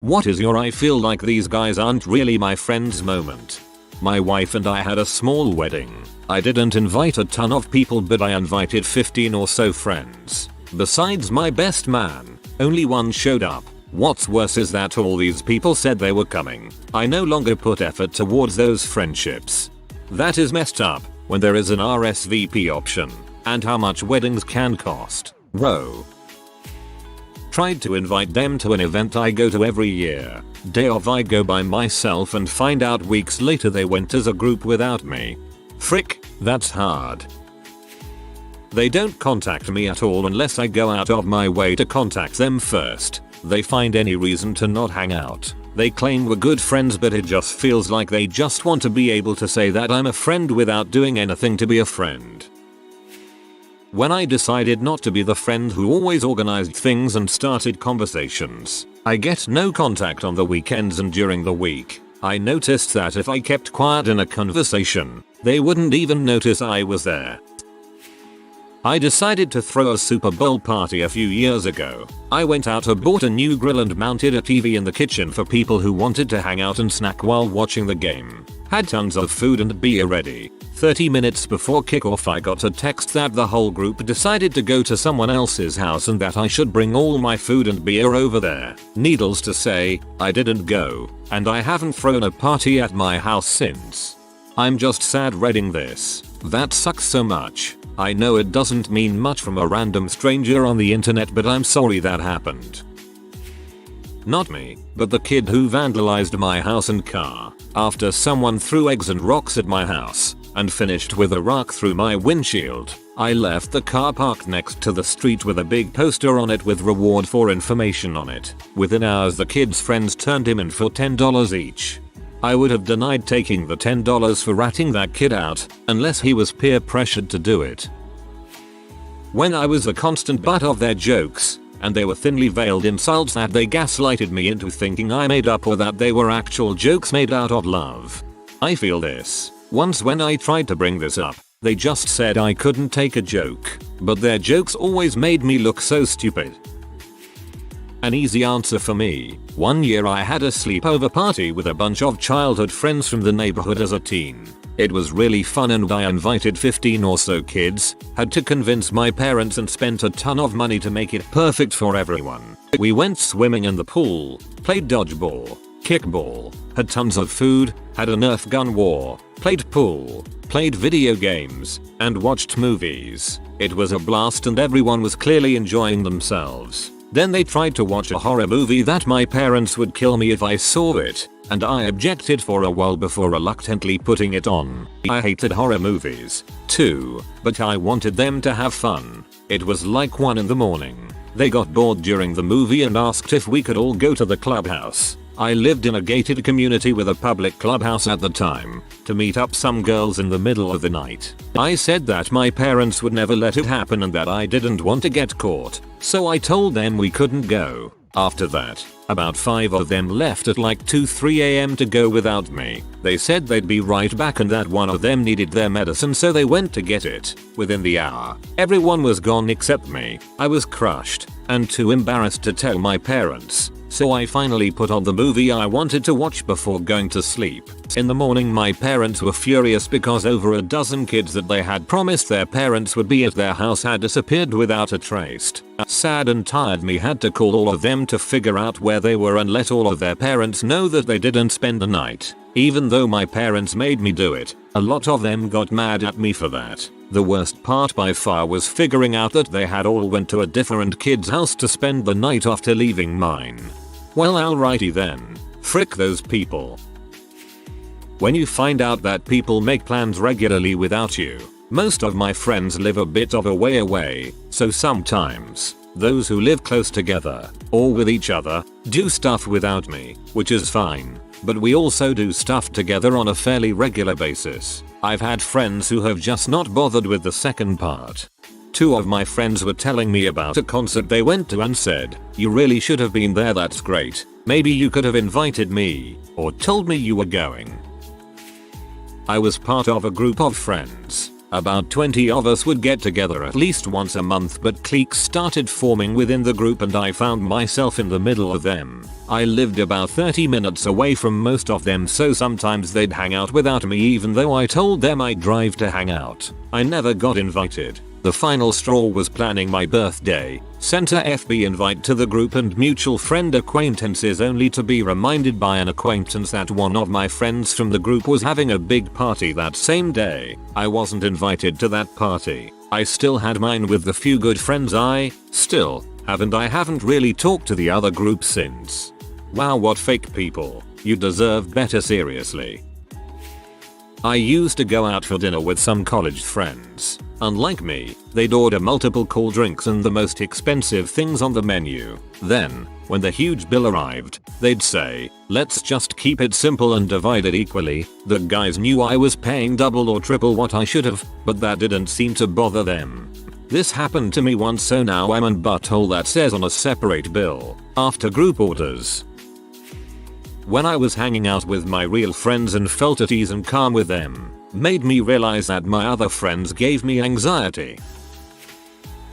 What is your "I feel like these guys aren't really my friends" moment? My wife and I had a small wedding. I didn't invite a ton of people, but I invited 15 or so friends. Besides my best man, only one showed up. What's worse is that all these people said they were coming. I no longer put effort towards those friendships. That is messed up when there is an RSVP option. And how much weddings can cost. Whoa. Tried to invite them to an event I go to every year. Day of I go by myself and find out weeks later they went as a group without me. Frick, that's hard. They don't contact me at all unless I go out of my way to contact them first. They find any reason to not hang out. They claim we're good friends, but it just feels like they just want to be able to say that I'm a friend without doing anything to be a friend. When I decided not to be the friend who always organized things and started conversations, I get no contact on the weekends and during the week. I noticed that if I kept quiet in a conversation, they wouldn't even notice I was there. I decided to throw a Super Bowl party a few years ago. I went out and bought a new grill and mounted a TV in the kitchen for people who wanted to hang out and snack while watching the game. Had tons of food and beer ready. 30 minutes before kickoff I got a text that the whole group decided to go to someone else's house and that I should bring all my food and beer over there. Needless to say, I didn't go, and I haven't thrown a party at my house since. I'm just sad reading this. That sucks so much. I know it doesn't mean much from a random stranger on the internet, but I'm sorry that happened. Not me, but the kid who vandalized my house and car after someone threw eggs and rocks at my house and finished with a rock through my windshield. I left the car parked next to the street with a big poster on it with reward for information on it. Within hours the kid's friends turned him in for $10 each. I would have denied taking the $10 for ratting that kid out, unless he was peer pressured to do it. When I was a constant butt of their jokes, and they were thinly veiled insults that they gaslighted me into thinking I made up or that they were actual jokes made out of love. I feel this. Once when I tried to bring this up, they just said I couldn't take a joke, but their jokes always made me look so stupid. An easy answer for me. One year I had a sleepover party with a bunch of childhood friends from the neighborhood as a teen. It was really fun and I invited 15 or so kids, had to convince my parents and spent a ton of money to make it perfect for everyone. We went swimming in the pool, played dodgeball, kickball, had tons of food, had a Nerf gun war, played pool, played video games, and watched movies. It was a blast and everyone was clearly enjoying themselves. Then they tried to watch a horror movie that my parents would kill me if I saw it, and I objected for a while before reluctantly putting it on. I hated horror movies, too, but I wanted them to have fun. It was like 1 in the morning. They got bored during the movie and asked if we could all go to the clubhouse. I lived in a gated community with a public clubhouse at the time, to meet up some girls in the middle of the night. I said that my parents would never let it happen and that I didn't want to get caught, so I told them we couldn't go. After that, about 5 of them left at like 2-3 am to go without me. They said they'd be right back and that one of them needed their medicine, so they went to get it. Within the hour, everyone was gone except me. I was crushed and too embarrassed to tell my parents. So I finally put on the movie I wanted to watch before going to sleep. In the morning my parents were furious because over a dozen kids that they had promised their parents would be at their house had disappeared without a trace. Sad and tired me had to call all of them to figure out where they were and let all of their parents know that they didn't spend the night. Even though my parents made me do it, a lot of them got mad at me for that. The worst part by far was figuring out that they had all went to a different kid's house to spend the night after leaving mine. Well, alrighty then. Frick those people. When you find out that people make plans regularly without you. Most of my friends live a bit of a way away, so sometimes those who live close together, or with each other, do stuff without me, which is fine. But we also do stuff together on a fairly regular basis. I've had friends who have just not bothered with the second part. 2 of my friends were telling me about a concert they went to and said, "You really should have been there, that's great. Maybe you could have invited me, or told me you were going." I was part of a group of friends. About 20 of us would get together at least once a month, but cliques started forming within the group and I found myself in the middle of them. I lived about 30 minutes away from most of them, so sometimes they'd hang out without me even though I told them I'd drive to hang out. I never got invited. The final straw was planning my birthday. Sent a FB invite to the group and mutual friend acquaintances only to be reminded by an acquaintance that one of my friends from the group was having a big party that same day. I wasn't invited to that party. I still had mine with the few good friends I still have, and I haven't really talked to the other group since. Wow, what fake people. You deserve better, seriously. I used to go out for dinner with some college friends. Unlike me, they'd order multiple cold drinks and the most expensive things on the menu. Then, when the huge bill arrived, they'd say, "Let's just keep it simple and divide it equally." The guys knew I was paying double or triple what I should have, but that didn't seem to bother them. This happened to me once, so now I'm in butthole that says on a separate bill, after group orders. When I was hanging out with my real friends and felt at ease and calm with them, made me realize that my other friends gave me anxiety.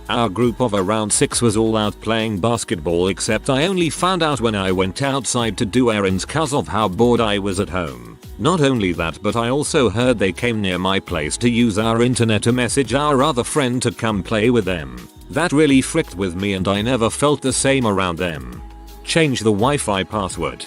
Our group of around 6 was all out playing basketball, except I only found out when I went outside to do errands cause of how bored I was at home. Not only that, but I also heard they came near my place to use our internet to message our other friend to come play with them. That really fricked with me and I never felt the same around them. Change the Wi-Fi password.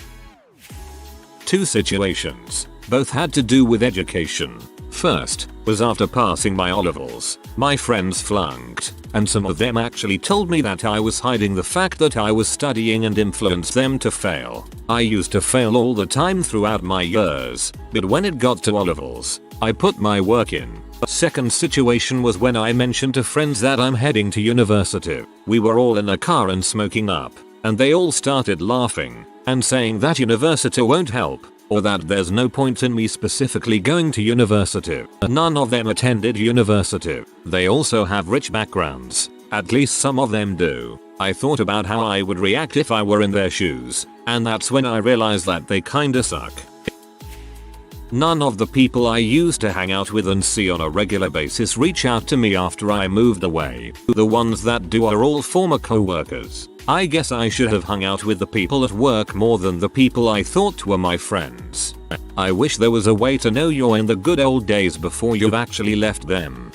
2 situations. Both had to do with education. First was after passing my O-levels. My friends flunked, and some of them actually told me that I was hiding the fact that I was studying and influenced them to fail. I used to fail all the time throughout my years, but when it got to O-levels, I put my work in. Second situation was when I mentioned to friends that I'm heading to university. We were all in a car and smoking up, and they all started laughing and saying that university won't help, or that there's no point in me specifically going to university. None of them attended university. They also have rich backgrounds. At least some of them do. I thought about how I would react if I were in their shoes, and that's when I realized that they kinda suck. None of the people I used to hang out with and see on a regular basis reach out to me after I moved away. The ones that do are all former co-workers. I guess I should have hung out with the people at work more than the people I thought were my friends. I wish there was a way to know you're in the good old days before you've actually left them.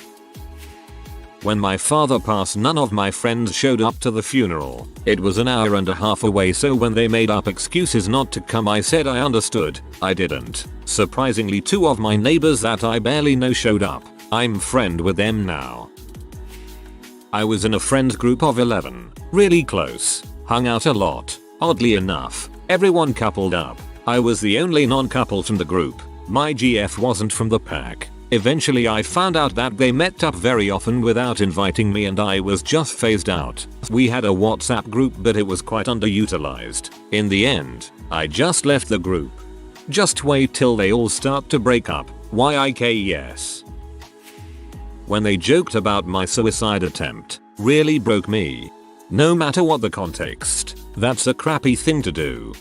When my father passed, none of my friends showed up to the funeral. It was an hour and a half away, so when they made up excuses not to come, I said I understood. I didn't. Surprisingly, 2 of my neighbors that I barely know showed up. I'm friend with them now. I was in a friends group of 11. Really close. Hung out a lot. Oddly enough, everyone coupled up. I was the only non-coupled from the group. My GF wasn't from the pack. Eventually I found out that they met up very often without inviting me and I was just phased out. We had a WhatsApp group, but it was quite underutilized. In the end, I just left the group. Just wait till they all start to break up. YIKES. When they joked about my suicide attempt, really broke me. No matter what the context, that's a crappy thing to do.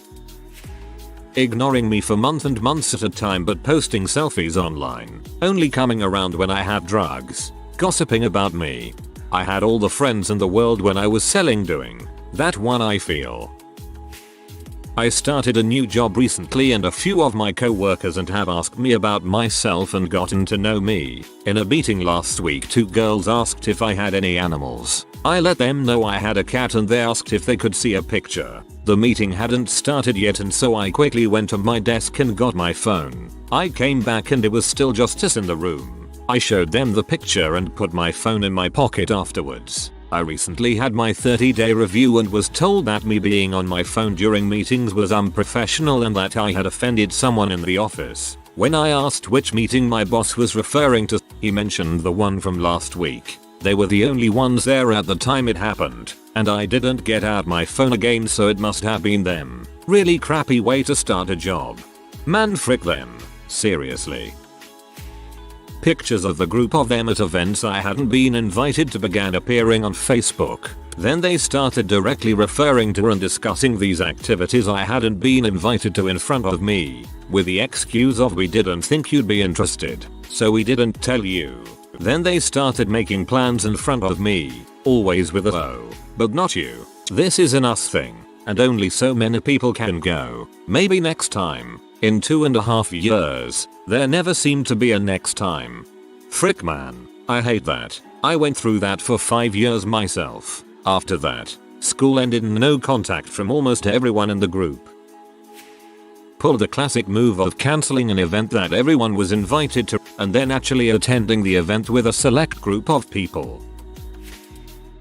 Ignoring me for months and months at a time, but posting selfies online, only coming around when I have drugs, gossiping about me. I had all the friends in the world when I was selling, doing that one. I feel I started a new job recently and a few of my co-workers and have asked me about myself and gotten to know me. In a meeting last week, 2 girls asked if I had any animals. I let them know I had a cat and they asked if they could see a picture. The meeting hadn't started yet and so I quickly went to my desk and got my phone. I came back and it was still just us in the room. I showed them the picture and put my phone in my pocket afterwards. I recently had my 30-day review and was told that me being on my phone during meetings was unprofessional and that I had offended someone in the office. When I asked which meeting my boss was referring to, he mentioned the one from last week. They were the only ones there at the time it happened, and I didn't get out my phone again, so it must have been them. Really crappy way to start a job. Man, frick them. Seriously. Pictures of the group of them at events I hadn't been invited to began appearing on Facebook. Then they started directly referring to and discussing these activities I hadn't been invited to in front of me, with the excuse of "we didn't think you'd be interested, so we didn't tell you." Then they started making plans in front of me, always with a "oh, but not you. This is an us thing." and only so many people can go. Maybe next time. In 2.5 years, there never seemed to be a next time. Frick man, I hate that. I went through that for 5 years myself. After that, school ended and no contact from almost everyone in the group. Pulled the classic move of cancelling an event that everyone was invited to and then actually attending the event with a select group of people.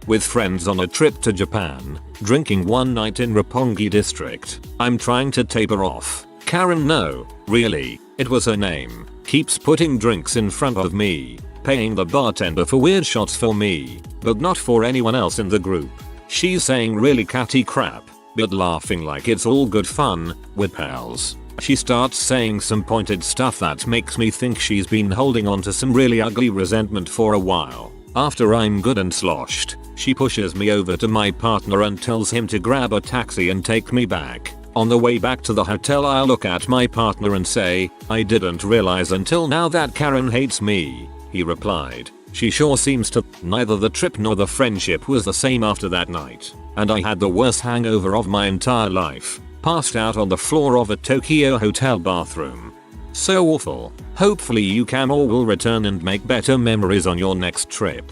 With friends on a trip to Japan, drinking one night in Roppongi district, I'm trying to taper off. Karen, no, really, it was her name, keeps putting drinks in front of me, paying the bartender for weird shots for me, but not for anyone else in the group. She's saying really catty crap, but laughing like it's all good fun, with pals. She starts saying some pointed stuff that makes me think she's been holding on to some really ugly resentment for a while. After I'm good and sloshed, she pushes me over to my partner and tells him to grab a taxi and take me back. On the way back to the hotel, I look at my partner and say, I didn't realize until now that Karen hates me. He replied, she sure seems to. Neither the trip nor the friendship was the same after that night, and I had the worst hangover of my entire life. Passed out on the floor of a Tokyo hotel bathroom. So awful. Hopefully you can or will return and make better memories on your next trip.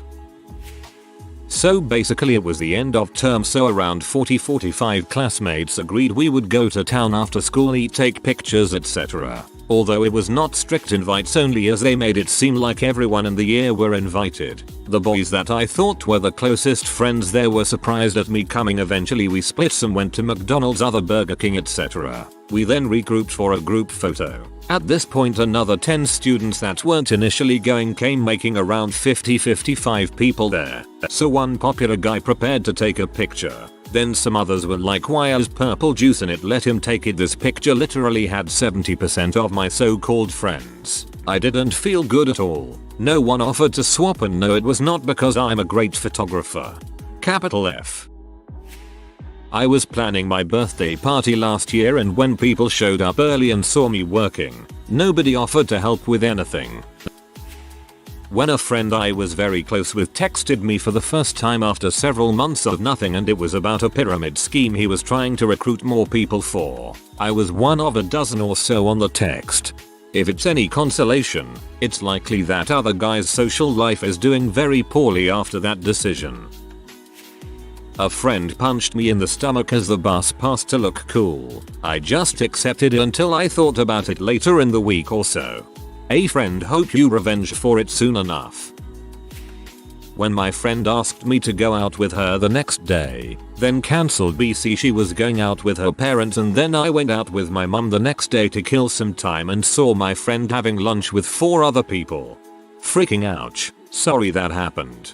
So basically it was the end of term, so around 40-45 classmates agreed we would go to town after school, eat, take pictures, etc. Although it was not strict invites only, as they made it seem like everyone in the year were invited. The boys that I thought were the closest friends there were surprised at me coming. Eventually we split, some went to McDonald's, other Burger King, etc. We then regrouped for a group photo. At this point another 10 students that weren't initially going came, making around 50-55 people there. So one popular guy prepared to take a picture. Then some others were like, why has purple juice in it, let him take it. This picture literally had 70% of my so-called friends. I didn't feel good at all. No one offered to swap, and no, it was not because I'm a great photographer. Capital F. I was planning my birthday party last year, and when people showed up early and saw me working, nobody offered to help with anything. When a friend I was very close with texted me for the first time after several months of nothing, and it was about a pyramid scheme he was trying to recruit more people for. I was one of a dozen or so on the text. If it's any consolation, it's likely that other guy's social life is doing very poorly after that decision. A friend punched me in the stomach as the bus passed to look cool. I just accepted it until I thought about it later in the week or so. A friend, hope you revenge for it soon enough. When my friend asked me to go out with her the next day, then cancelled BC, she was going out with her parents, and then I went out with my mum the next day to kill some time and saw my friend having lunch with 4 other people. Freaking ouch. Sorry that happened.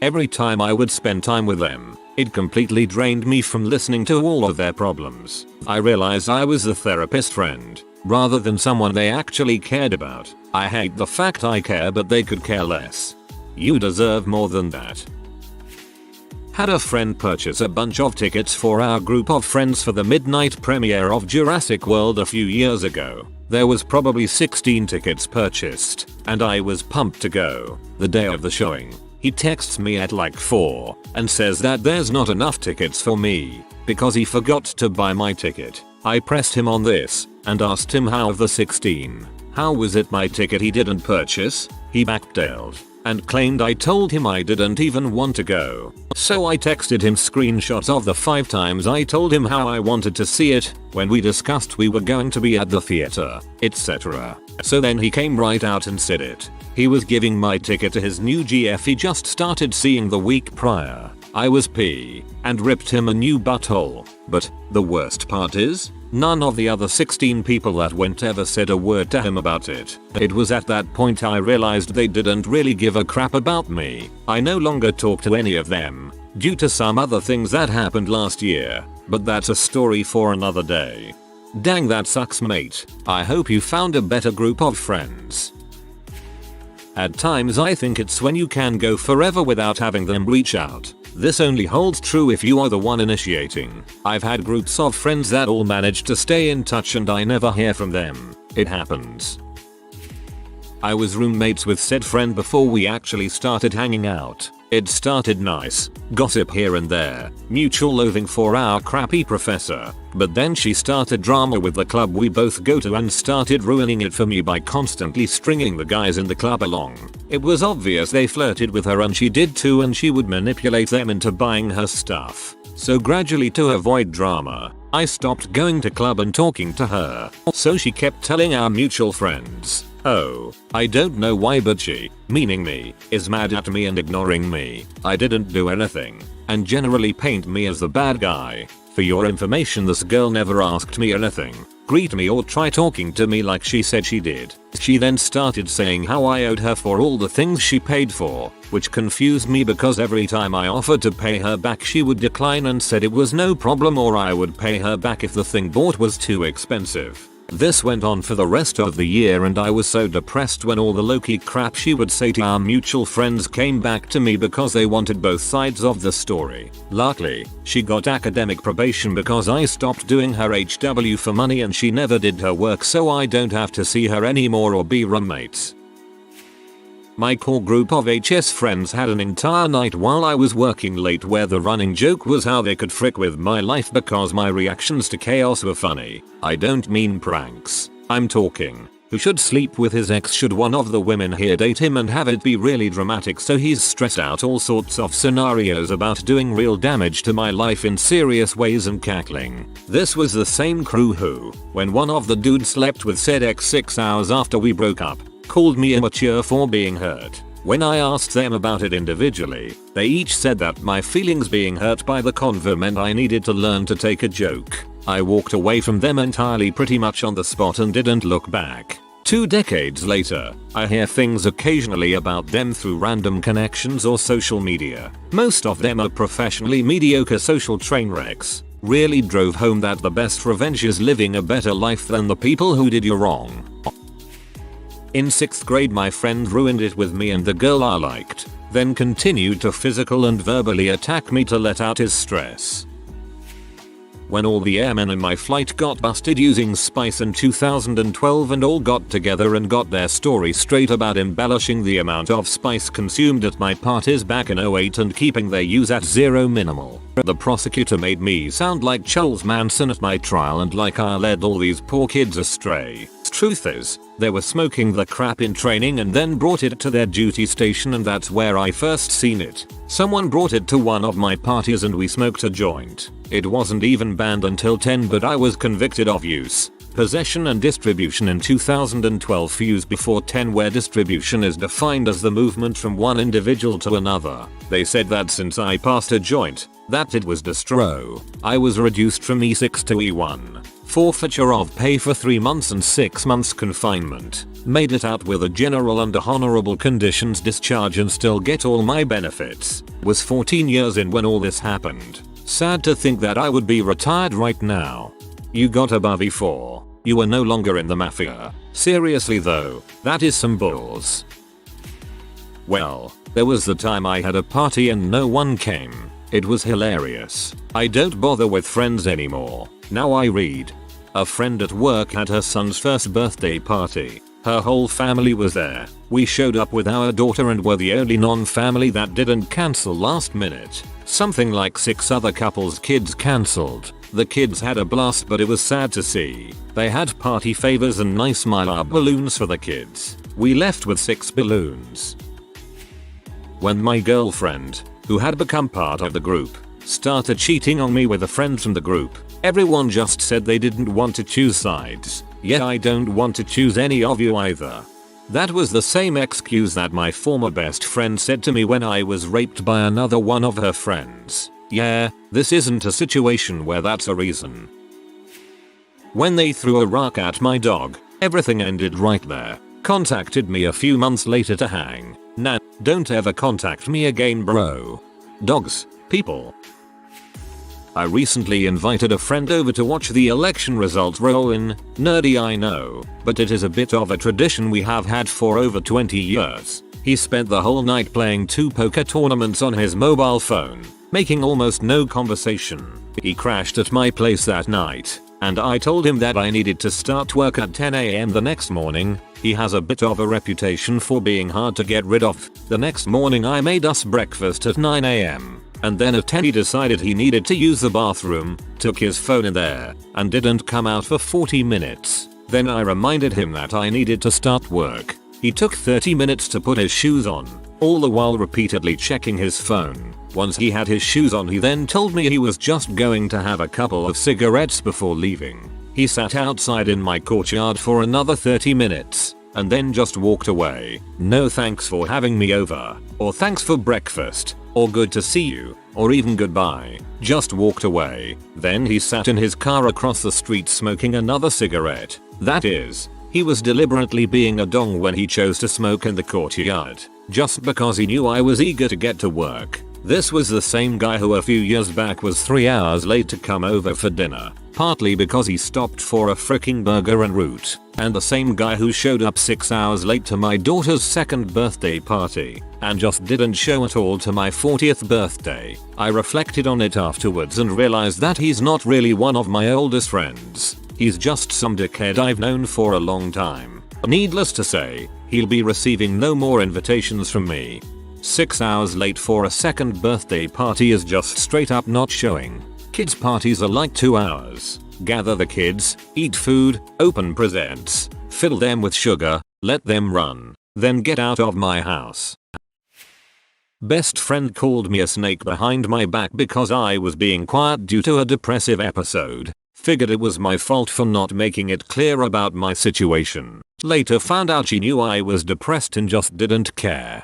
Every time I would spend time with them, it completely drained me from listening to all of their problems. I realized I was a therapist friend, rather than someone they actually cared about. I hate the fact I care but they could care less. You deserve more than that. Had a friend purchase a bunch of tickets for our group of friends for the midnight premiere of Jurassic World a few years ago. There was probably 16 tickets purchased, and I was pumped to go. The day of the showing, he texts me at like 4 and says that there's not enough tickets for me because he forgot to buy my ticket. I pressed him on this and asked him how of the 16, how was it my ticket he didn't purchase? He backtailed and claimed I told him I didn't even want to go. So I texted him screenshots of the 5 times I told him how I wanted to see it, when we discussed we were going to be at the theater, etc. So then he came right out and said it. He was giving my ticket to his new GF he just started seeing the week prior. I was P and ripped him a new butthole. But the worst part is, none of the other 16 people that went ever said a word to him about it. It was at that point I realized they didn't really give a crap about me. I no longer talk to any of them, due to some other things that happened last year, but that's a story for another day. Dang, that sucks, mate. I hope you found a better group of friends. At times I think it's when you can go forever without having them reach out. This only holds true if you are the one initiating. I've had groups of friends that all manage to stay in touch and I never hear from them. It happens. I was roommates with said friend before we actually started hanging out. It started nice, gossip here and there, mutual loathing for our crappy professor, but then she started drama with the club we both go to and started ruining it for me by constantly stringing the guys in the club along. It was obvious they flirted with her and she did too, and she would manipulate them into buying her stuff. So gradually, to avoid drama, I stopped going to club and talking to her. So she kept telling our mutual friends, "Oh, I don't know why, but she, meaning me, is mad at me and ignoring me. I didn't do anything," and generally paint me as the bad guy. For your information, this girl never asked me anything, greet me or try talking to me like she said she did. She then started saying how I owed her for all the things she paid for, which confused me because every time I offered to pay her back she would decline and said it was no problem or I would pay her back if the thing bought was too expensive. This went on for the rest of the year and I was so depressed when all the low-key crap she would say to our mutual friends came back to me because they wanted both sides of the story. Luckily, she got academic probation because I stopped doing her HW for money and she never did her work, so I don't have to see her anymore or be roommates. My core group of HS friends had an entire night while I was working late where the running joke was how they could frick with my life because my reactions to chaos were funny. I don't mean pranks. I'm talking, who should sleep with his ex should one of the women here date him and have it be really dramatic so he's stressed out, all sorts of scenarios about doing real damage to my life in serious ways and cackling. This was the same crew who, when one of the dudes slept with said ex 6 hours after we broke up, called me immature for being hurt. When I asked them about it individually, they each said that my feelings being hurt by the convo meant I needed to learn to take a joke. I walked away from them entirely pretty much on the spot and didn't look back. 2 decades later, I hear things occasionally about them through random connections or social media. Most of them are professionally mediocre social train wrecks. Really drove home that the best revenge is living a better life than the people who did you wrong. In 6th grade my friend ruined it with me and the girl I liked, then continued to physical and verbally attack me to let out his stress. When all the airmen in my flight got busted using spice in 2012 and all got together and got their story straight about embellishing the amount of spice consumed at my parties back in 08 and keeping their use at zero minimal, the prosecutor made me sound like Charles Manson at my trial and like I led all these poor kids astray. Truth is, they were smoking the crap in training and then brought it to their duty station, and that's where I first seen it. Someone brought it to one of my parties and we smoked a joint. It wasn't even banned until 10, but I was convicted of use, possession and distribution in 2012 for use before 10, where distribution is defined as the movement from one individual to another. They said that since I passed a joint, that it was distro. I was reduced from E6 to E1. Forfeiture of pay for 3 months and 6 months confinement. Made it out with a general under honorable conditions discharge and still get all my benefits. Was 14 years in when all this happened. Sad to think that I would be retired right now. You got above E4. You were no longer in the mafia. Seriously though, that is some balls. Well, there was the time I had a party and no one came. It was hilarious. I don't bother with friends anymore. Now I read. A friend at work had her son's first birthday party. Her whole family was there. We showed up with our daughter and were the only non-family that didn't cancel last minute. Something like 6 other couples' kids cancelled. The kids had a blast, but it was sad to see. They had party favors and nice mylar balloons for the kids. We left with 6 balloons. When my girlfriend, who had become part of the group, started cheating on me with a friend from the group, everyone just said they didn't want to choose sides. Yeah, I don't want to choose any of you either. That was the same excuse that my former best friend said to me when I was raped by another one of her friends. Yeah, this isn't a situation where that's a reason. When they threw a rock at my dog, everything ended right there. Contacted me a few months later to hang. Nah, don't ever contact me again, bro. Dogs, people. I recently invited a friend over to watch the election results roll in. Nerdy, I know, but it is a bit of a tradition we have had for over 20 years. He spent the whole night playing 2 poker tournaments on his mobile phone, making almost no conversation. He crashed at my place that night, and I told him that I needed to start work at 10 AM the next morning. He has a bit of a reputation for being hard to get rid of. The next morning I made us breakfast at 9 AM. And then at 10 he decided he needed to use the bathroom, took his phone in there, and didn't come out for 40 minutes. Then I reminded him that I needed to start work. He took 30 minutes to put his shoes on, all the while repeatedly checking his phone. Once he had his shoes on he then told me he was just going to have a couple of cigarettes before leaving. He sat outside in my courtyard for another 30 minutes, and then just walked away. No thanks for having me over, or thanks for breakfast, or good to see you, or even goodbye. Just walked away. Then he sat in his car across the street smoking another cigarette. That is, he was deliberately being a dong when he chose to smoke in the courtyard, just because he knew I was eager to get to work. This was the same guy who a few years back was 3 hours late to come over for dinner, partly because he stopped for a fricking burger en route, and the same guy who showed up 6 hours late to my daughter's second birthday party, and just didn't show at all to my 40th birthday. I reflected on it afterwards and realized that he's not really one of my oldest friends. He's just some dickhead I've known for a long time. Needless to say, he'll be receiving no more invitations from me. 6 hours late for a second birthday party is just straight up not showing. Kids parties are like 2 hours. Gather the kids, eat food, open presents, fill them with sugar, let them run, then get out of my house. Best friend called me a snake behind my back because I was being quiet due to a depressive episode. Figured it was my fault for not making it clear about my situation. Later found out she knew I was depressed and just didn't care.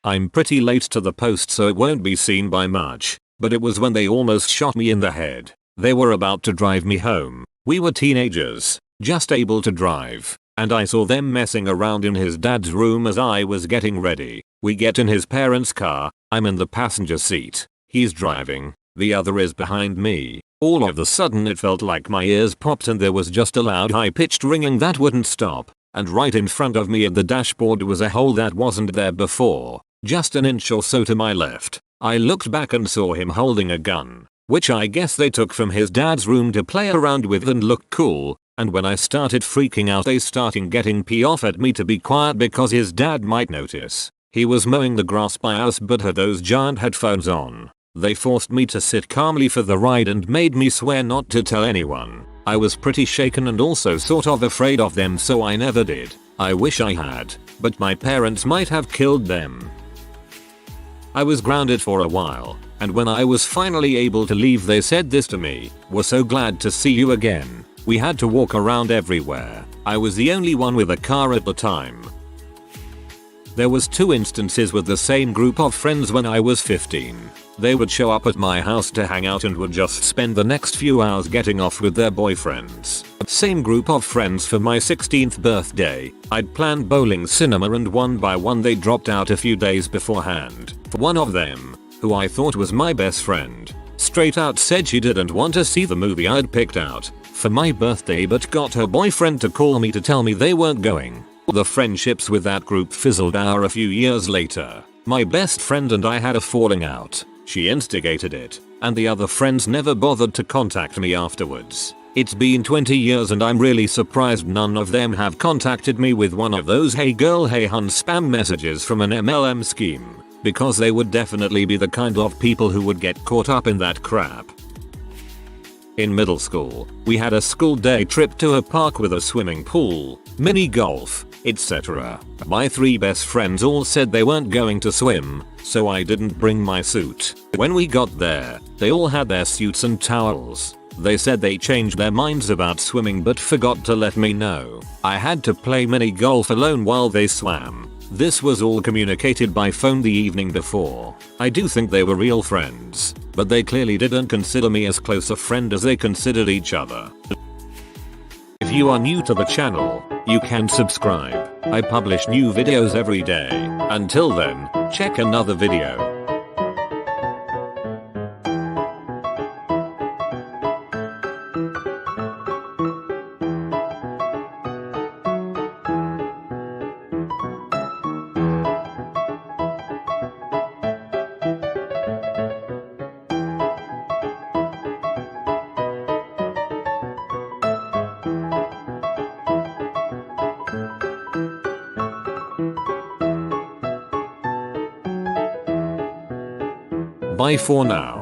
I'm pretty late to the post so it won't be seen by much, but it was when they almost shot me in the head. They were about to drive me home. We were teenagers, just able to drive, and I saw them messing around in his dad's room as I was getting ready. We get in his parents' car, I'm in the passenger seat, he's driving, the other is behind me. All of a sudden it felt like my ears popped and there was just a loud high-pitched ringing that wouldn't stop, and right in front of me at the dashboard was a hole that wasn't there before. Just an inch or so to my left, I looked back and saw him holding a gun, which I guess they took from his dad's room to play around with and look cool, and when I started freaking out they started getting pee off at me to be quiet because his dad might notice. He was mowing the grass by us but had those giant headphones on. They forced me to sit calmly for the ride and made me swear not to tell anyone. I was pretty shaken and also sort of afraid of them so I never did. I wish I had, but my parents might have killed them. I was grounded for a while, and when I was finally able to leave they said this to me, "We're so glad to see you again." We had to walk around everywhere. I was the only one with a car at the time. There was 2 instances with the same group of friends when I was 15. They would show up at my house to hang out and would just spend the next few hours getting off with their boyfriends. Same group of friends for my 16th birthday. I'd planned bowling, cinema, and one by one they dropped out a few days beforehand. One of them, who I thought was my best friend, straight out said she didn't want to see the movie I'd picked out for my birthday but got her boyfriend to call me to tell me they weren't going. The friendships with that group fizzled out a few years later. My best friend and I had a falling out. She instigated it, and the other friends never bothered to contact me afterwards. It's been 20 years and I'm really surprised none of them have contacted me with one of those "hey girl, hey hun" spam messages from an MLM scheme, because they would definitely be the kind of people who would get caught up in that crap. In middle school, we had a school day trip to a park with a swimming pool, mini golf, etc. My 3 best friends all said they weren't going to swim, so I didn't bring my suit. When we got there, they all had their suits and towels. They said they changed their minds about swimming but forgot to let me know. I had to play mini golf alone while they swam. This was all communicated by phone the evening before. I do think they were real friends, but they clearly didn't consider me as close a friend as they considered each other. If you are new to the channel, you can subscribe. I publish new videos every day. Until then, check another video. Bye for now.